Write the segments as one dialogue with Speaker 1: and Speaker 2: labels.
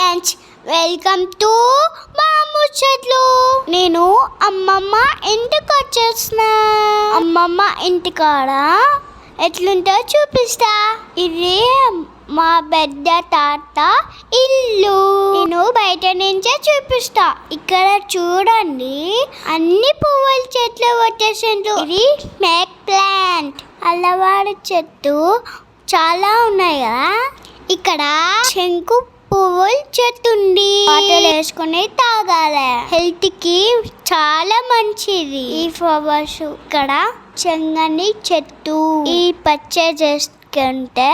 Speaker 1: Friends, welcome to మా ముచ్చట్లు. నేను అమ్మమ్మ ఇంటికి వచ్చేస్తున్నా. అమ్మమ్మ ఇంటికాడ ఎట్లుంటో చూపిస్తా. ఇది మా పెద్ద తాత ఇల్లు. నేను బయట నుంచే చూపిస్తా. ఇక్కడ చూడండి, అన్ని పువ్వుల చెట్లు వచ్చేసిండ్రు. ఇది స్నేక్ ప్లాంట్, అల్లవారి చెట్టు చాలా ఉన్నాయి కదా. ఇక్కడ శంకు పువ్వుల చెట్టు ఉంది. వాటర్ వేసుకుని తాగాలి, హెల్త్ కి చాలా మంచిది ఈ ఫ్లవర్స్. ఇక్కడ చెంగని చెట్టు, ఈ పచ్చ చేసుకుంటే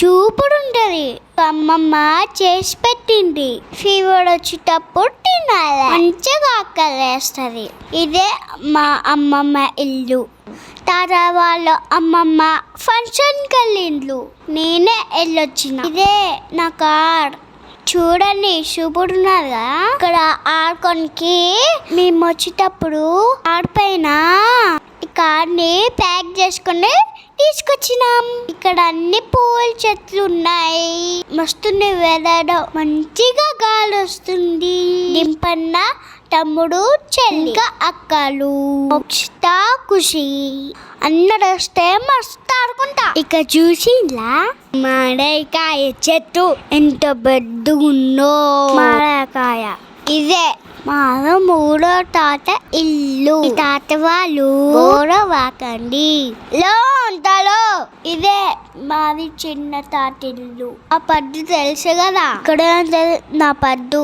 Speaker 1: చూపుడు ఉంటది. అమ్మమ్మ చేసి పెట్టింది. ఫీవర్ వచ్చేటప్పుడు తినాలి, మంచిగా ఆకలేస్తుంది. ఇదే మా అమ్మమ్మ ఇల్లు. తాత వాళ్ళ అమ్మమ్మ ఫంక్షన్కి వెళ్ళిండ్లు, నేనే వెళ్ళొచ్చిన. ఇదే నా కార్. చూడండి, చూపుడు ఉన్నారు కదా. ఇక్కడ ఆడుకోనికి మేము వచ్చేటప్పుడు ఆడిపైన ఈ కార్ని ప్యాక్ చేసుకుని తీసుకొచ్చినాం. ఇక్కడ అన్ని పూల చెట్లు ఉన్నాయి. మస్తుంది వెదర్, మంచిగా గాలి వస్తుంది. దింపన్న తమ్ముడు, చెల్లి, అక్కలు, మోక్షిత, ఖుషి అందరు వస్తే మస్తు ఆడుకుంటా. ఇక చూసిందా మామిడికాయ చెట్టు ఎంత పెద్దగుందో. మామిడికాయ ఇదే మాది మూడో తాత ఇల్లు. ఈ తాత వాళ్ళు గౌరవాకండి లో అంతలో. ఇదే మాది చిన్న తాత ఇల్లు. ఆ పద్దు తెలుసు కదా. ఇక్కడ నా పద్దు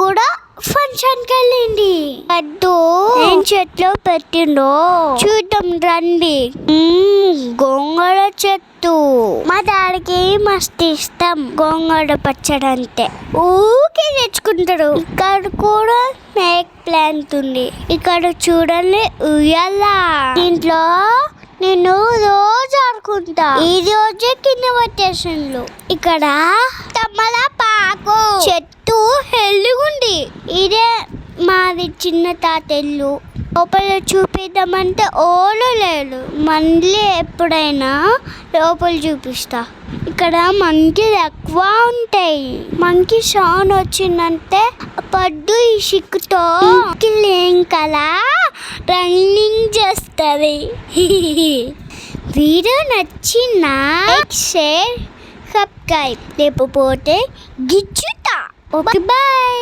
Speaker 1: కూడా ఫంక్షన్కి వెళ్ళింది. పద్దు ఏం చెట్లు పెట్టిండో చూద్దాం రండి. గోంగూర చెట్టు. మా డాడీకి మస్తు ఇష్టం గోంగూర పచ్చడి అంటే, ఊకే తెచ్చుకుంటారు. ఇక్కడ కూడా స్నేక్ ప్లాంట్ ఉంది. ఇక్కడ చూడండి ఉయ్యాల. దీంట్లో నేను రోజు ఆడుకుంటా. ఈ రోజే కింద వచ్చేసిండ్లు. ఇక్కడ తమలపాకు చెట్టు హెల్లుగుంది. ఇదే మాది చిన్న తాతెల్లు. లోపల చూపిద్దామంటే ఓలు లేదు. మళ్ళీ ఎప్పుడైనా లోపల చూపిస్తా. ఇక్కడ మంకీలు ఎక్కువ ఉంటాయి. మంకీ సౌండ్ వచ్చిందంటే పద్దు ఈ సిక్కుతో ఏం కదా రన్నింగ్ చేస్తుంది. వీడియో నచ్చిన లైక్, షేర్, సబ్స్క్రైబ్. లేకపోతే గిచ్చుతా. Okay, bye.